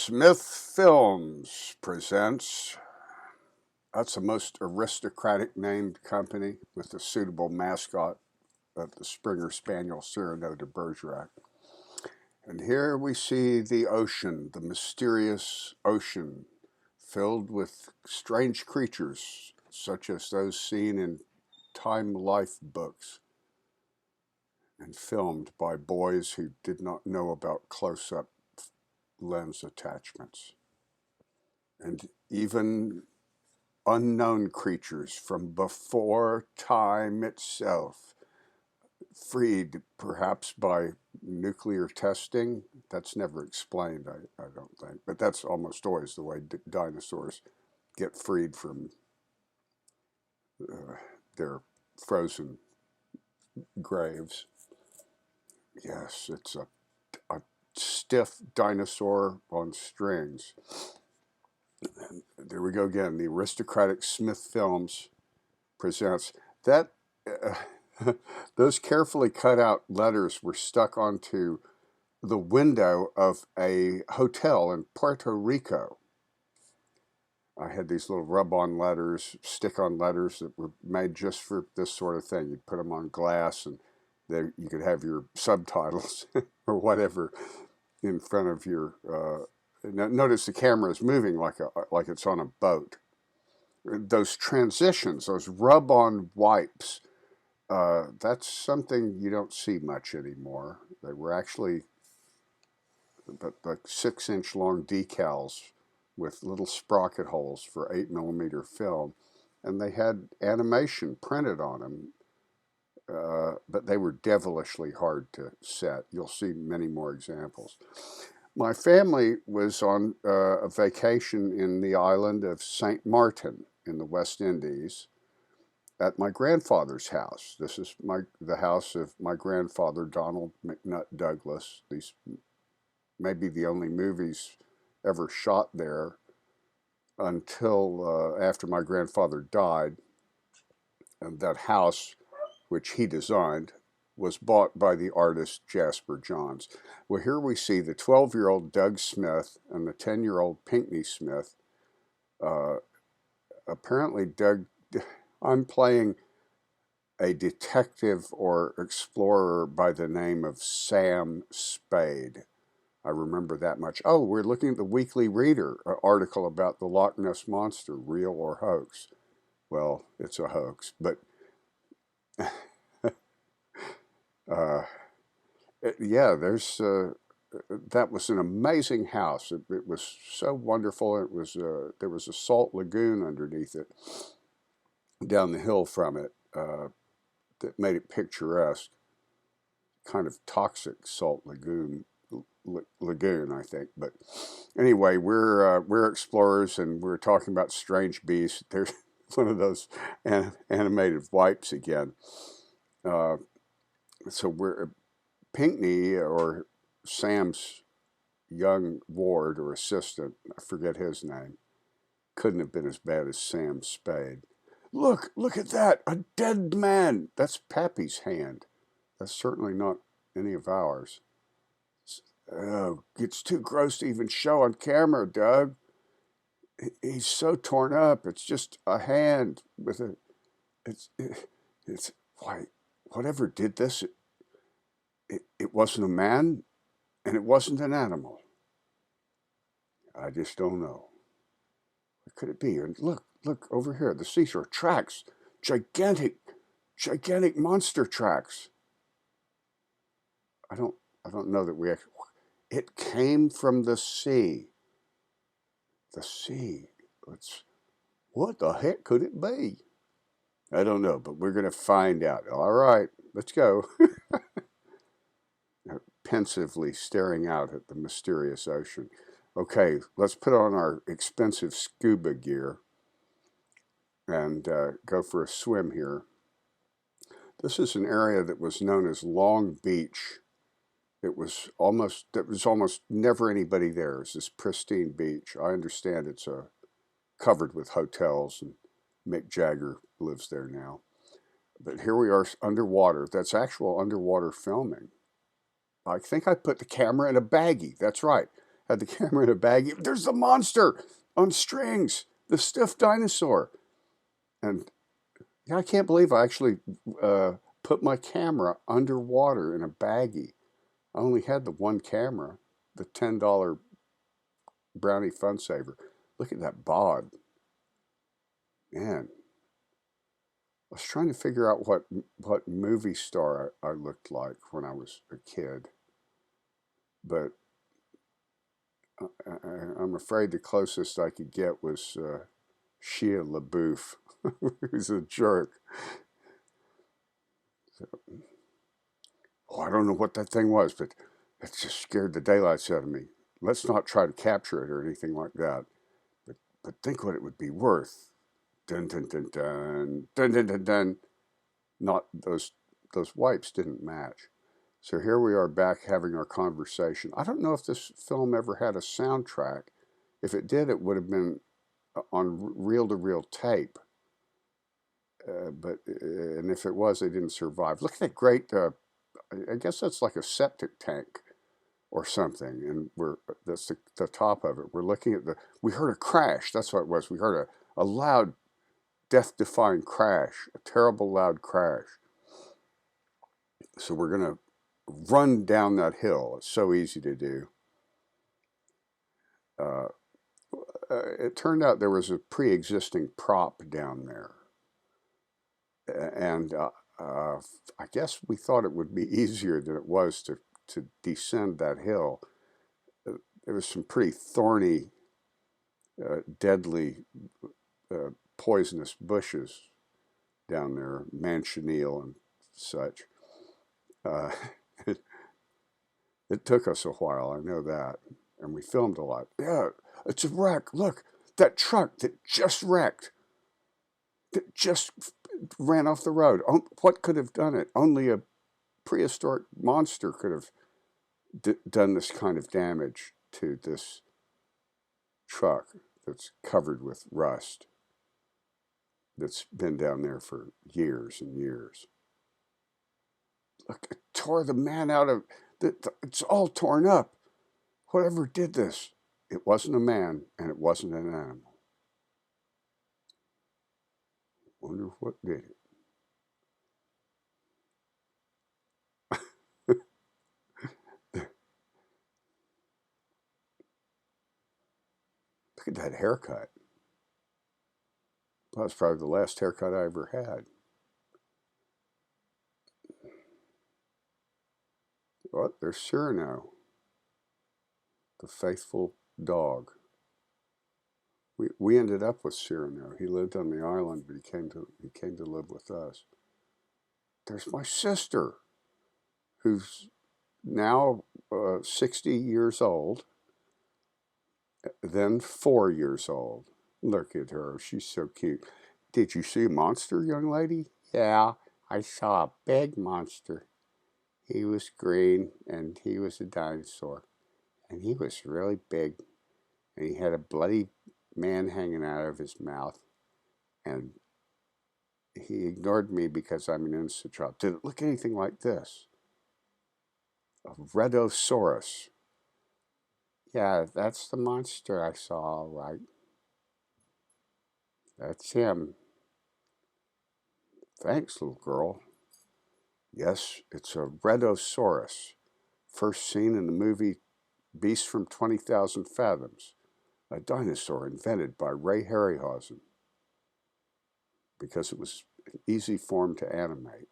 Smith Films presents, that's the most aristocratic named company with a suitable mascot of the Springer Spaniel Cyrano de Bergerac. And here we see the ocean, the mysterious ocean, filled with strange creatures such as those seen in Time Life books and filmed by boys who did not know about close-up lens attachments. And even unknown creatures from before time itself, freed perhaps by nuclear testing. That's never explained, I don't think, but that's almost always the way dinosaurs get freed from their frozen graves. Yes, it's a stiff dinosaur on strings. And there we go again. The aristocratic Smith Films presents that. Those carefully cut out letters were stuck onto the window of a hotel in Puerto Rico. I had these little rub-on letters, stick-on letters that were made just for this sort of thing. You'd put them on glass, and you could have your subtitles or whatever in front of your. Notice the camera is moving like it's on a boat. Those transitions, those rub-on wipes. That's something you don't see much anymore. They were actually like 6-inch long decals with little sprocket holes for 8mm film, and they had animation printed on them, but they were devilishly hard to set. You'll see many more examples. My family was on a vacation in the island of St. Maarten in the West Indies, at my grandfather's house. This is the house of my grandfather, Donald McNutt Douglas. These may be the only movies ever shot there until after my grandfather died. And that house, which he designed, was bought by the artist Jasper Johns. Well, here we see the 12-year-old Doug Smith and the 10-year-old Pinckney Smith. Apparently, I'm playing a detective or explorer by the name of Sam Spade. I remember that much. Oh, we're looking at the Weekly Reader article about the Loch Ness Monster, real or hoax. Well, it's a hoax, but yeah, that was an amazing house. It was so wonderful. There was a salt lagoon underneath it, down the hill from it, that made it picturesque. Kind of toxic salt lagoon, I think. But anyway, we're explorers, and we're talking about strange beasts. There's one of those animated wipes again. So we're Pinckney, or Sam's young ward or assistant, I forget his name, couldn't have been as bad as Sam Spade. Look at that, a dead man. That's Pappy's hand. That's certainly not any of ours. Oh, it's too gross to even show on camera, Doug. He's so torn up. It's just a hand with a. It's why, whatever did this, it wasn't a man, and it wasn't an animal. I just don't know. What could it be? And look over here, the seashore tracks, gigantic monster tracks. I don't know that we actually. It came from the sea. The sea. What the heck could it be? I don't know, but we're going to find out. All right, let's go. Pensively staring out at the mysterious ocean. Okay, let's put on our expensive scuba gear and go for a swim here. This is an area that was known as Long Beach. There was almost never anybody there. It's this pristine beach. I understand it's covered with hotels, and Mick Jagger lives there now. But here we are underwater. That's actual underwater filming. I think I put the camera in a baggie. That's right. had the camera in a baggie. There's the monster on strings, the stiff dinosaur. And yeah, I can't believe I actually put my camera underwater in a baggie. I only had the one camera, the $10 Brownie Fun Saver. Look at that bod. Man, I was trying to figure out what movie star I looked like when I was a kid. But I'm afraid the closest I could get was Shia LaBeouf, who's a jerk. So, I don't know what that thing was, but it just scared the daylights out of me. Let's not try to capture it or anything like that. But think what it would be worth. Dun dun dun dun dun dun dun dun. Not those wipes didn't match. So here we are back having our conversation. I don't know if this film ever had a soundtrack. If it did, it would have been on reel-to-reel tape. And if it was, they didn't survive. Look at that great. I guess that's like a septic tank or something, and that's the top of it. We're looking at we heard a crash. That's what it was. We heard a loud, death-defying crash, a terrible loud crash. So we're gonna run down that hill. It's so easy to do. It turned out there was a pre-existing prop down there, and I guess we thought it would be easier than it was to descend that hill. There was some pretty thorny, deadly, poisonous bushes down there, manchineal and such. It, it took us a while, I know that, and we filmed a lot. Yeah, it's a wreck. Look, that truck that just wrecked, that just ran off the road. What could have done it? Only a prehistoric monster could have done this kind of damage to this truck that's covered with rust, that's been down there for years and years. Look, it tore the man out of it's all torn up. Whatever did this, it wasn't a man and it wasn't an animal. Wonder what did it. Look at that haircut. Well, that's probably the last haircut I ever had. Well, there's Cyrano, the faithful dog. We ended up with Cyrano. He lived on the island, but he came to live with us. There's my sister, who's now 60 years old, then 4 years old. Look at her. She's so cute. Did you see a monster, young lady? Yeah, I saw a big monster. He was green, and he was a dinosaur. And he was really big. And he had a bloody man hanging out of his mouth. And he ignored me because I'm an innocent child. Did it look anything like this? A Redosaurus. Yeah, that's the monster I saw, all right. That's him. Thanks, little girl. Yes, it's a Redosaurus, first seen in the movie Beast from 20,000 Fathoms, a dinosaur invented by Ray Harryhausen because it was an easy form to animate.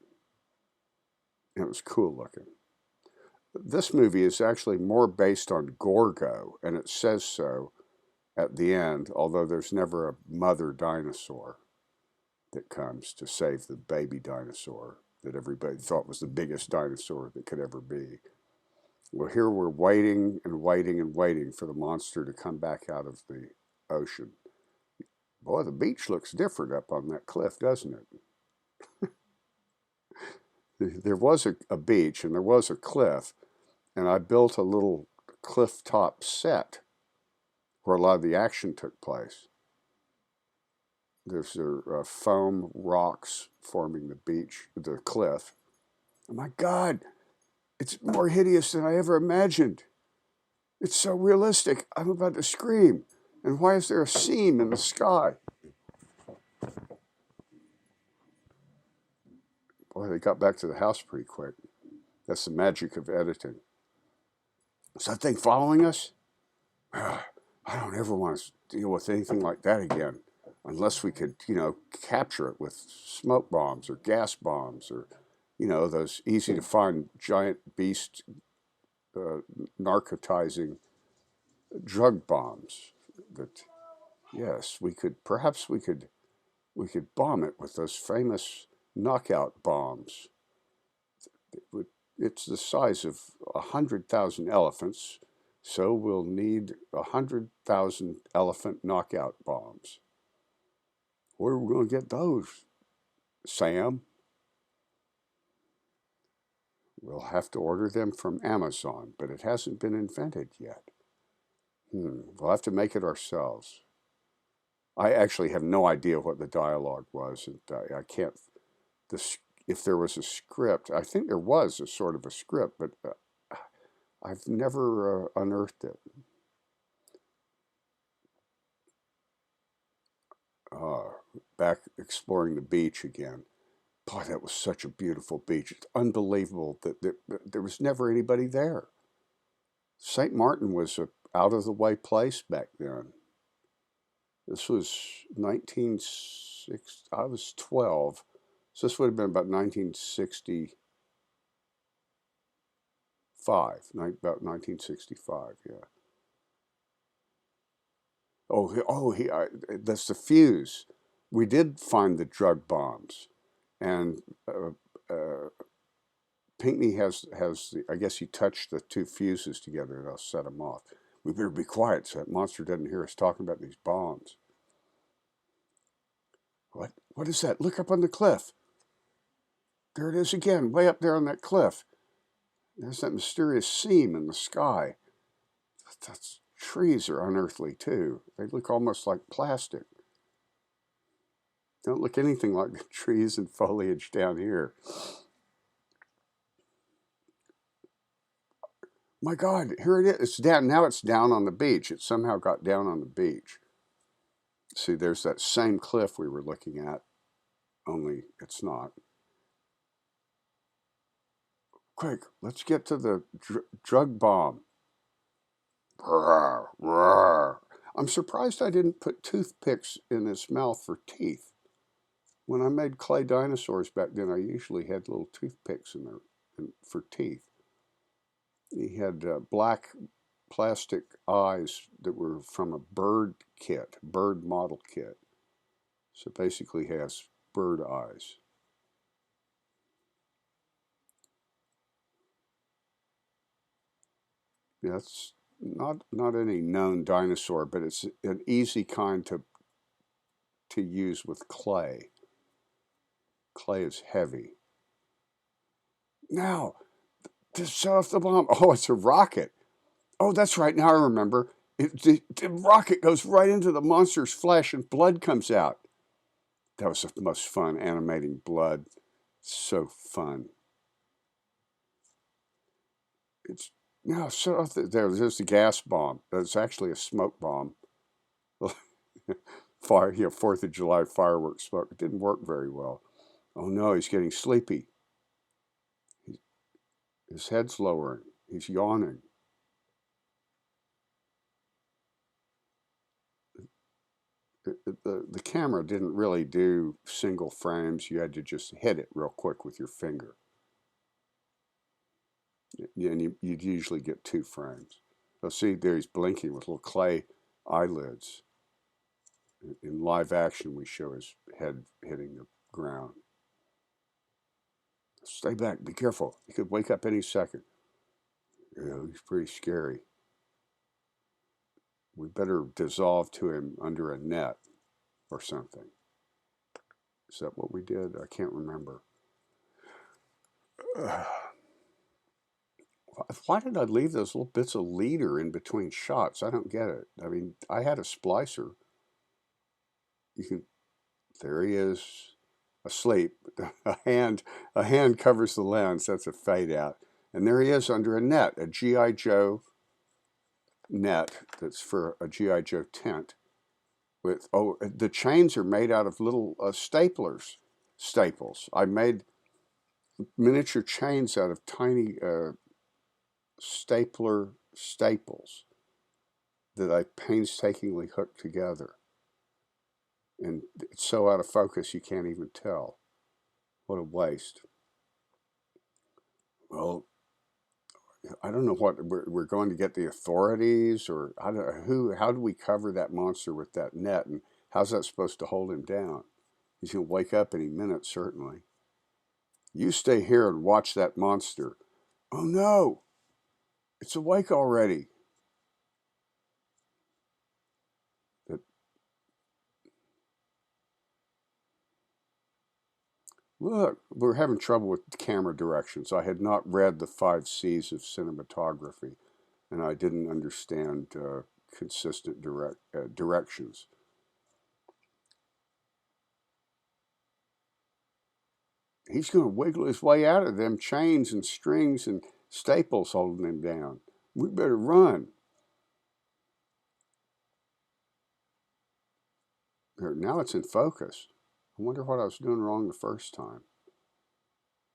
And it was cool looking. This movie is actually more based on Gorgo, and it says so at the end, although there's never a mother dinosaur that comes to save the baby dinosaur that everybody thought was the biggest dinosaur that could ever be. Well, here we're waiting and waiting and waiting for the monster to come back out of the ocean. Boy, the beach looks different up on that cliff, doesn't it? There was a beach and there was a cliff, and I built a little cliff top set where a lot of the action took place. There's foam rocks forming the beach, the cliff. Oh my God, it's more hideous than I ever imagined. It's so realistic. I'm about to scream. And why is there a seam in the sky? Boy, they got back to the house pretty quick. That's the magic of editing. Is that thing following us? I don't ever want to deal with anything like that again, unless we could, capture it with smoke bombs or gas bombs or, those easy to find giant beast uh, narcotizing drug bombs. That, yes, perhaps we could bomb it with those famous knockout bombs. It's the size of 100,000 elephants, so we'll need 100,000 elephant knockout bombs. Where are we going to get those, Sam? We'll have to order them from Amazon, but it hasn't been invented yet. We'll have to make it ourselves. I actually have no idea what the dialogue was, and I can't. If there was a script, I think there was a sort of a script, but I've never unearthed it. Back exploring the beach again. Boy, that was such a beautiful beach. It's unbelievable that there was never anybody there. St. Maarten was a out of the way place back then. This was 1960. I was 12, so this would have been about 1965. About 1965, yeah. That's the fuse. We did find the drug bombs, and Pinckney has the, I guess he touched the two fuses together and they'll set them off. We better be quiet so that monster doesn't hear us talking about these bombs. What is that? Look up on the cliff. There it is again, way up there on that cliff. There's that mysterious seam in the sky. That's trees are unearthly too. They look almost like plastic. Don't look anything like the trees and foliage down here. My God, here it is. It's down. Now it's down on the beach. It somehow got down on the beach. See, there's that same cliff we were looking at, only it's not. Quick, let's get to the drug bomb. Rawr, rawr. I'm surprised I didn't put toothpicks in his mouth for teeth. When I made clay dinosaurs back then, I usually had little toothpicks in there for teeth. He had black plastic eyes that were from a bird model kit. So basically he has bird eyes. That's not any known dinosaur, but it's an easy kind to use with clay. Clay is heavy. Now, to set off the bomb. Oh, it's a rocket. Oh, that's right. Now I remember. The rocket goes right into the monster's flesh and blood comes out. That was the most fun, animating blood. So fun. It's now set off there's the gas bomb. It's actually a smoke bomb. Fire, 4th of July fireworks smoke. It didn't work very well. Oh no, he's getting sleepy. His head's lowering. He's yawning. The camera didn't really do single frames. You had to just hit it real quick with your finger. And you'd usually get 2 frames. So see, there he's blinking with little clay eyelids. In live action, we show his head hitting the ground. Stay back, be careful. He could wake up any second. Yeah, he's pretty scary. We better dissolve to him under a net or something. Is that what we did? I can't remember. Why did I leave those little bits of leader in between shots? I don't get it. I mean, I had a splicer. There he is, asleep. A hand covers the lens. That's a fade out. And there he is under a net, a G.I. Joe net that's for a G.I. Joe tent. With the chains are made out of little staples. I made miniature chains out of tiny staples that I painstakingly hooked together. And it's so out of focus you can't even tell. What a waste. Well, I don't know what we're going to get the authorities, or how do we cover that monster with that net, and how's that supposed to hold him down? He's going to wake up any minute, certainly. You stay here and watch that monster. Oh no, it's awake already. That, look, we're having trouble with camera directions. I had not read the 5 C's of cinematography, and I didn't understand consistent directions. He's going to wiggle his way out of them chains and strings and staples holding him down. We better run. Now it's in focus. I wonder what I was doing wrong the first time.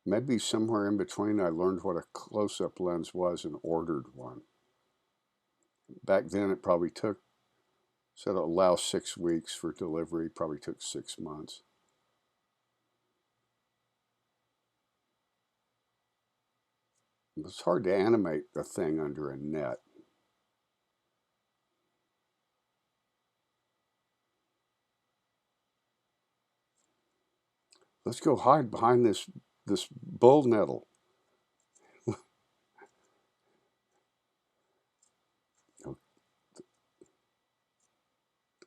Maybe somewhere in between I learned what a close-up lens was and ordered one. Back then it probably took, said it'll allow 6 weeks for delivery, probably took 6 months. It's hard to animate a thing under a net. Let's go hide behind this bull nettle.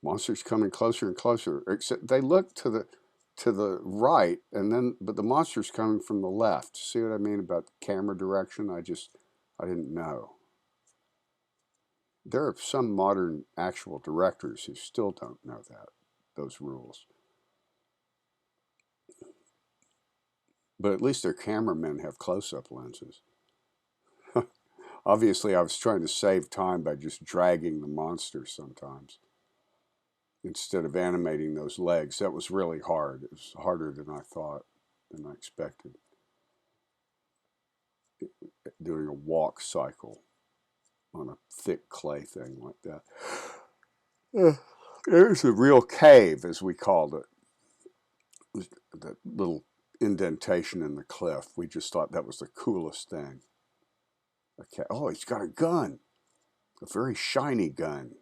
Monster's coming closer and closer. Except they look to the right, but the monster's coming from the left. See what I mean about camera direction? I didn't know. There are some modern actual directors who still don't know those rules. But at least their cameramen have close-up lenses. Obviously, I was trying to save time by just dragging the monster sometimes instead of animating those legs. That was really hard. It was harder than I expected. Doing a walk cycle on a thick clay thing like that. There's a real cave, as we called it. That little indentation in the cliff. We just thought that was the coolest thing. Okay. Oh, he's got a gun. A very shiny gun.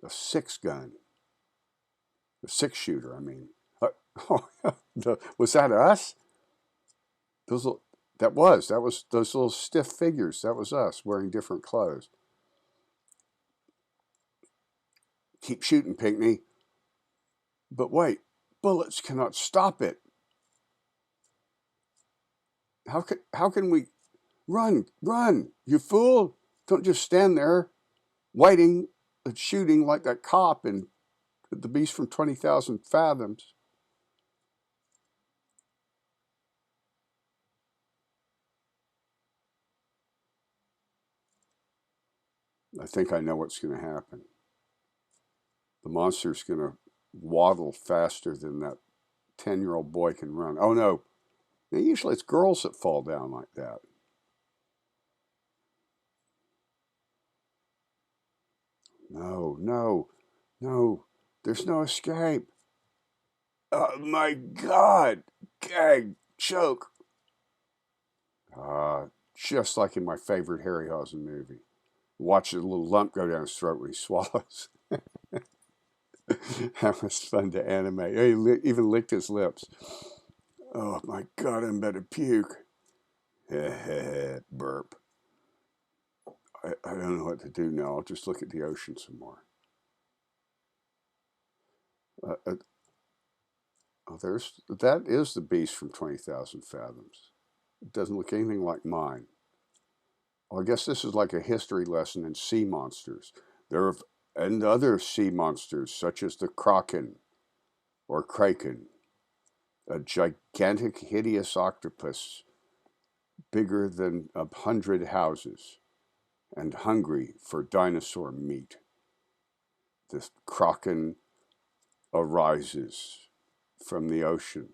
A 6 gun. A 6-shooter, I mean. Was that us? That was those little stiff figures. That was us wearing different clothes. Keep shooting, Pinckney. But wait, bullets cannot stop it. How can we run, you fool? Don't just stand there waiting and shooting like that cop in The Beast from 20,000 Fathoms. I think I know what's going to happen. The monster's going to waddle faster than that 10-year-old boy can run. Oh no, now, usually it's girls that fall down like that. No, there's no escape. Oh my God, gag, choke. Just like in my favorite Harryhausen movie. Watch a little lump go down his throat when he swallows. That was fun to animate. He even licked his lips. Oh my God, I'm about to puke. Burp. I don't know what to do now. I'll just look at the ocean some more. That is the Beast from 20,000 Fathoms. It doesn't look anything like mine. Well, I guess this is like a history lesson in sea monsters. And other sea monsters, such as the kraken, a gigantic, hideous octopus, bigger than 100 houses. and hungry for dinosaur meat. This kraken arises from the ocean,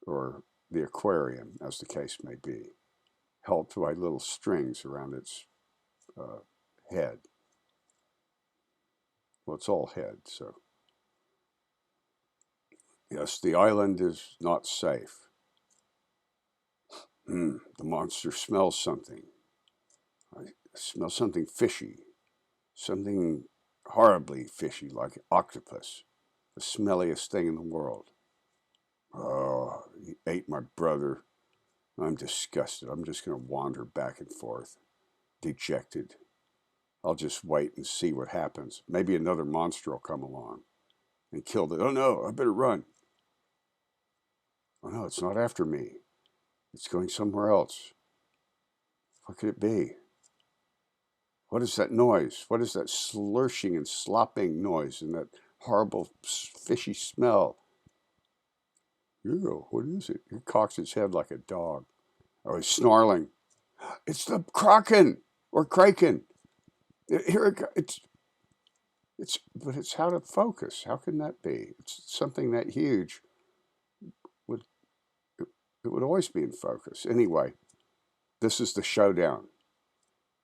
or the aquarium, as the case may be, held by little strings around its head. Well, it's all head, so. Yes, the island is not safe. The monster smells something. I smell something fishy, something horribly fishy, like octopus, the smelliest thing in the world. Oh, he ate my brother. I'm disgusted. I'm just going to wander back and forth, dejected. I'll just wait and see what happens. Maybe another monster will come along and kill it. Oh no, I better run. Oh no, it's not after me. It's going somewhere else. What could it be? What is that noise? What is that slurshing and slopping noise and that horrible fishy smell? Ew, what is it? He cocks his head like a dog. Oh, he's snarling. It's the kraken or kraken. Here but it's out of focus. How can that be? It's something that huge. Would it would always be in focus. Anyway, this is the showdown.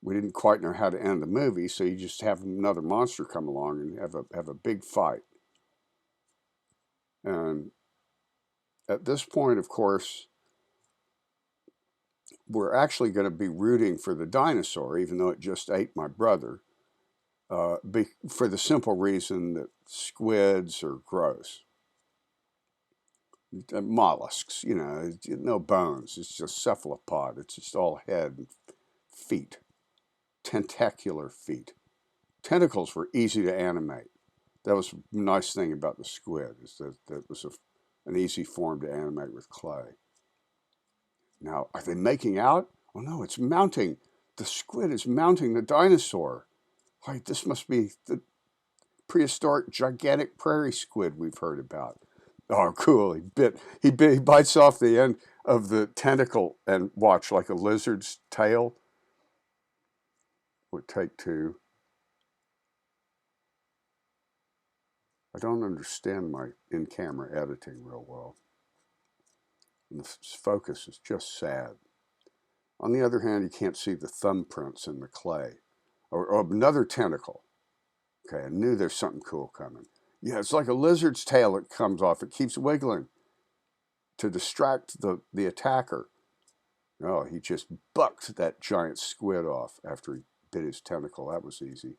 We didn't quite know how to end the movie, so you just have another monster come along and have a big fight. And at this point, of course, we're actually going to be rooting for the dinosaur, even though it just ate my brother, for the simple reason that squids are gross. Mollusks, no bones. It's just cephalopod. It's just all head and feet, tentacular feet. Tentacles were easy to animate. That was a nice thing about the squid, is that was an easy form to animate with clay. Now, are they making out? Oh no, it's mounting. The squid is mounting the dinosaur. Wait, this must be the prehistoric gigantic prairie squid we've heard about. Oh, cool. He bites off the end of the tentacle and watch, like a lizard's tail. Would take two. I don't understand my in-camera editing real well. And the focus is just sad. On the other hand, you can't see the thumbprints in the clay. Or another tentacle. Okay, I knew there's something cool coming. Yeah, it's like a lizard's tail that comes off. It keeps wiggling to distract the attacker. Oh, he just bucked that giant squid off after he bit his tentacle. That was easy.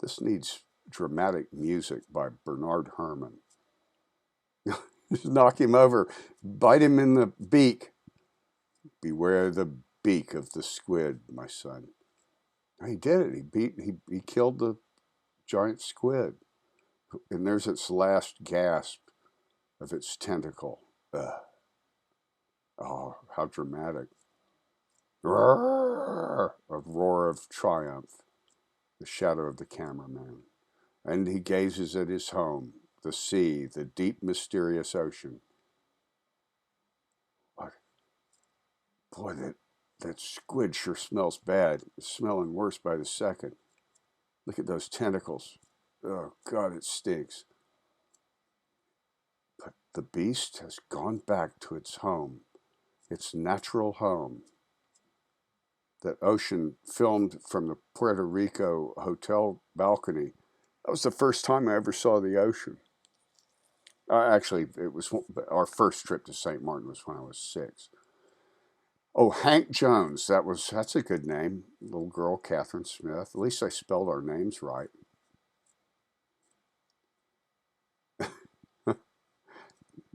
This needs dramatic music by Bernard Herrmann. Just knock him over, bite him in the beak. Beware the beak of the squid, my son. He did it. He killed the giant squid. And there's its last gasp of its tentacle. Ugh. Oh, how dramatic. Roar! A roar of triumph. The shadow of the cameraman. And he gazes at his home, the sea, the deep, mysterious ocean. What? Boy, that squid sure smells bad. It's smelling worse by the second. Look at those tentacles. Oh, God, it stinks. But the beast has gone back to its home, its natural home. That ocean filmed from the Puerto Rico hotel balcony. That was the first time I ever saw the ocean. Actually, it was our first trip to St. Maarten was when I was 6. Oh, Hank Jones. That's a good name. Little girl, Catherine Smith. At least I spelled our names right.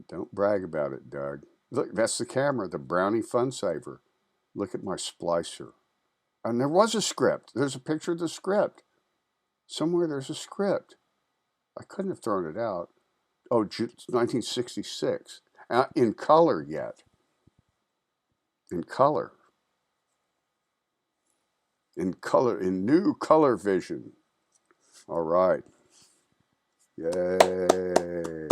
Don't brag about it, Doug. Look, that's the camera, the Brownie Fun Saver. Look at my splicer. And there was a script. There's a picture of the script. Somewhere there's a script. I couldn't have thrown it out. Oh, 1966. In color yet. In color. In color, in new ColorVision. All right. Yay.